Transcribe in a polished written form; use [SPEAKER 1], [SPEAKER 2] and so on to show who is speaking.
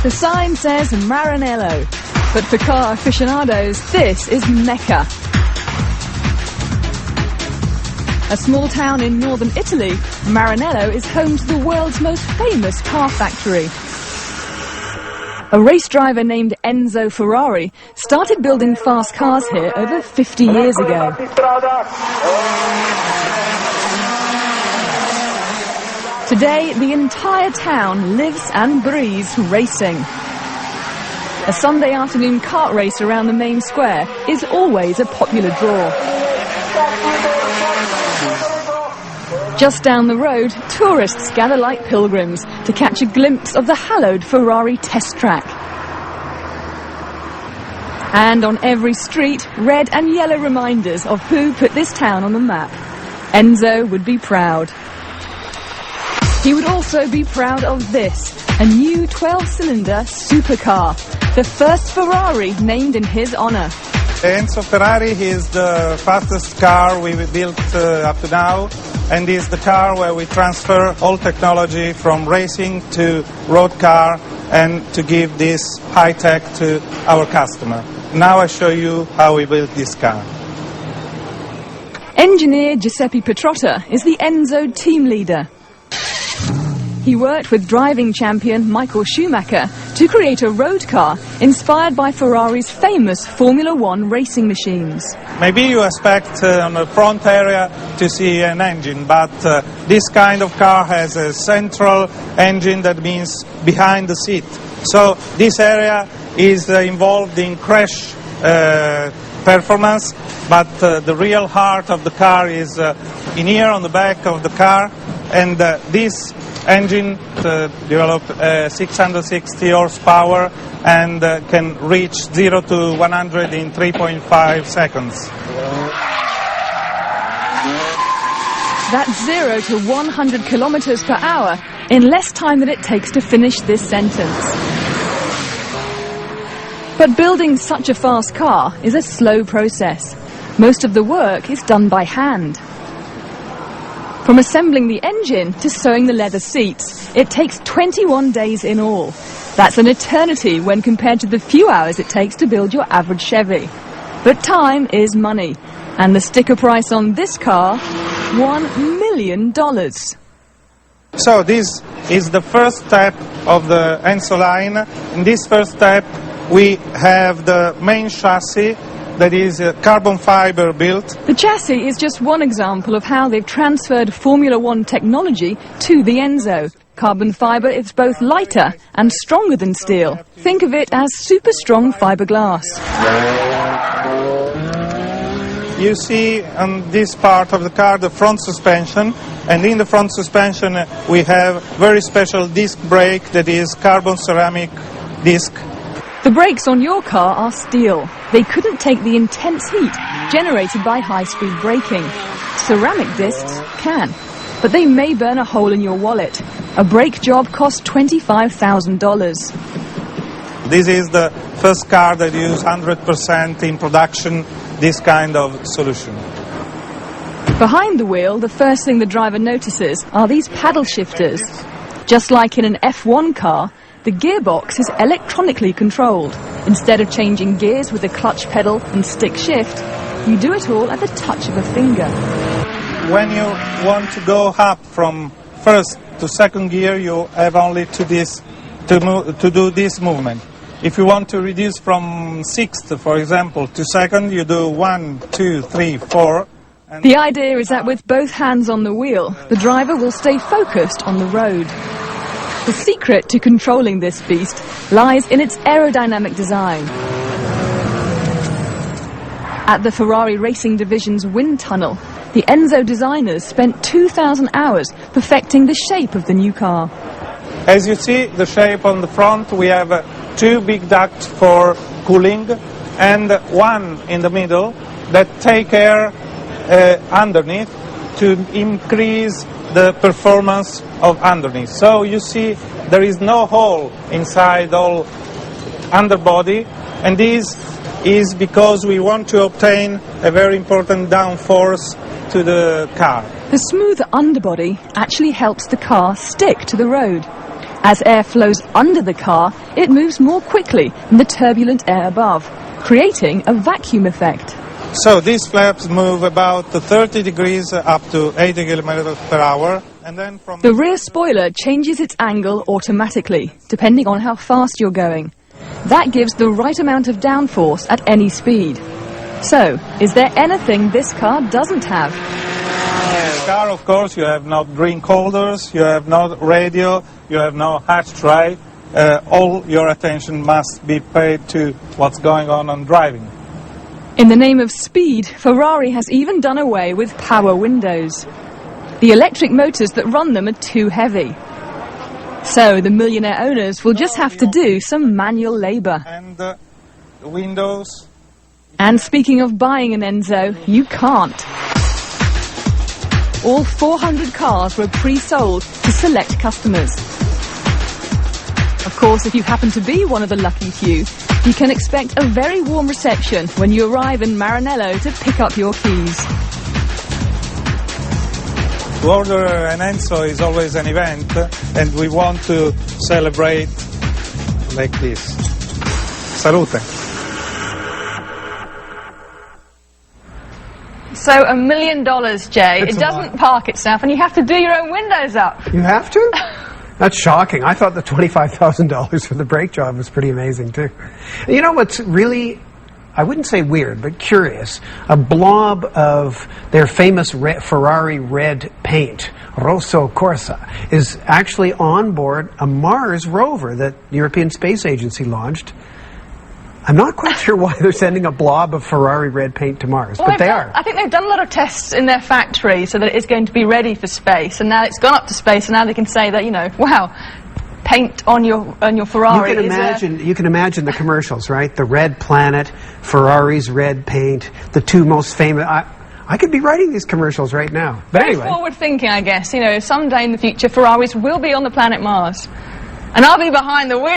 [SPEAKER 1] The sign says Maranello, but for car aficionados, this is Mecca. A small town in northern Italy, Maranello is home to the world's most famous car factory. A race driver named Enzo Ferrari started building fast cars here over 50 years ago. Today, the entire town lives and breathes racing. A Sunday afternoon kart race around the main square is always a popular draw. Just down the road, tourists gather like pilgrims to catch a glimpse of the hallowed Ferrari test track. And on every street, red and yellow reminders of who put this town on the map. Enzo would be proud. He would also be proud of this, a new 12-cylinder supercar, the first Ferrari named in his honor.
[SPEAKER 2] Enzo Ferrari is the fastest car we've built up to now, and is the car where we transfer all technology from racing to road car and to give this high tech to our customer. Now I show you how we built this car.
[SPEAKER 1] Engineer Giuseppe Petrotta is the Enzo team leader. He worked with driving champion Michael Schumacher to create a road car inspired by Ferrari's famous Formula One racing machines.
[SPEAKER 2] Maybe you expect on the front area to see an engine, but this kind of car has a central engine that means behind the seat. So this area is involved in crash performance, but the real heart of the car is in here on the back of the car, and this engine developed 660 horsepower and can reach 0 to 100 in 3.5 seconds.
[SPEAKER 1] That's 0 to 100 kilometers per hour in less time than it takes to finish this sentence. But building such a fast car is a slow process. Most of the work is done by hand. From assembling the engine to sewing the leather seats, it takes 21 days in all. That's an eternity when compared to the few hours it takes to build your average Chevy. But time is money, and the sticker price on this car, $1 million.
[SPEAKER 2] So this is the first step of the Enzo line. In this first step, we have the main chassis that is carbon fiber built.
[SPEAKER 1] The chassis is just one example of how they've transferred Formula One technology to the Enzo. Carbon fiber is both lighter and stronger than steel. Think of it as super strong fiberglass.
[SPEAKER 2] You see on this part of the car the front suspension, and in the front suspension we have very special disc brake that is carbon ceramic disc.
[SPEAKER 1] The brakes on your car are steel. They couldn't take the intense heat generated by high-speed braking. Ceramic discs can, but they may burn a hole in your wallet. A brake job costs $25,000.
[SPEAKER 2] This is the first car that uses 100% in production this kind of solution.
[SPEAKER 1] Behind the wheel, the first thing the driver notices are these paddle shifters. Just like in an F1 car, the gearbox is electronically controlled. Instead of changing gears with a clutch pedal and stick shift, you do it all at the touch of a finger.
[SPEAKER 2] When you want to go up from first to second gear, you have only to do this movement. If you want to reduce from sixth, for example, to second, you do 1, 2, 3, 4.
[SPEAKER 1] The idea is that with both hands on the wheel, the driver will stay focused on the road. The secret to controlling this beast lies in its aerodynamic design. At the Ferrari Racing Division's wind tunnel, the Enzo designers spent 2,000 hours perfecting the shape of the new car.
[SPEAKER 2] As you see, the shape on the front, we have two big ducts for cooling and one in the middle that take air underneath to increase the performance of underneath. So you see there is no hole inside all underbody, and this is because we want to obtain a very important downforce to the car.
[SPEAKER 1] The smooth underbody actually helps the car stick to the road. As air flows under the car, it moves more quickly than the turbulent air above, creating a vacuum effect.
[SPEAKER 2] So these flaps move about 30 degrees up to 80 kilometers per hour. And then from
[SPEAKER 1] The rear spoiler changes its angle automatically, depending on how fast you're going. That gives the right amount of downforce at any speed. So, is there anything this car doesn't have?
[SPEAKER 2] this car, of course, you have no drink holders, you have no radio, you have no hatch tray. All your attention must be paid to what's going on driving.
[SPEAKER 1] In the name of speed, Ferrari has even done away with power windows. The electric motors that run them are too heavy. So the millionaire owners will just have to do some manual labour.
[SPEAKER 2] And the windows.
[SPEAKER 1] And speaking of buying an Enzo, you can't. All 400 cars were pre-sold to select customers. Of course, if you happen to be one of the lucky few, you can expect a very warm reception when you arrive in Maranello to pick up your keys.
[SPEAKER 2] To order an Enzo is always an event, and we want to celebrate like this. Salute!
[SPEAKER 3] So $1 million, Jay.
[SPEAKER 4] It's
[SPEAKER 3] It doesn't park itself, and you have to do your own windows up.
[SPEAKER 4] You have to? That's shocking. I thought the $25,000 for the brake job was pretty amazing, too. And you know what's really, I wouldn't say weird, but curious? A blob of their famous Ferrari red paint, Rosso Corsa, is actually on board a Mars rover that the European Space Agency launched. I'm not quite sure why they're sending a blob of Ferrari red paint to Mars, but they are.
[SPEAKER 3] I think they've done a lot of tests in their factory so that it's going to be ready for space, and now it's gone up to space, and now they can say that, you know, wow, paint on your Ferrari.
[SPEAKER 4] You can imagine the commercials, right? The red planet, Ferrari's red paint, the two most famous. I could be writing these commercials right now. But
[SPEAKER 3] very
[SPEAKER 4] anyway.
[SPEAKER 3] forward thinking, I guess. You know, someday in the future, Ferraris will be on the planet Mars, and I'll be behind the wheel.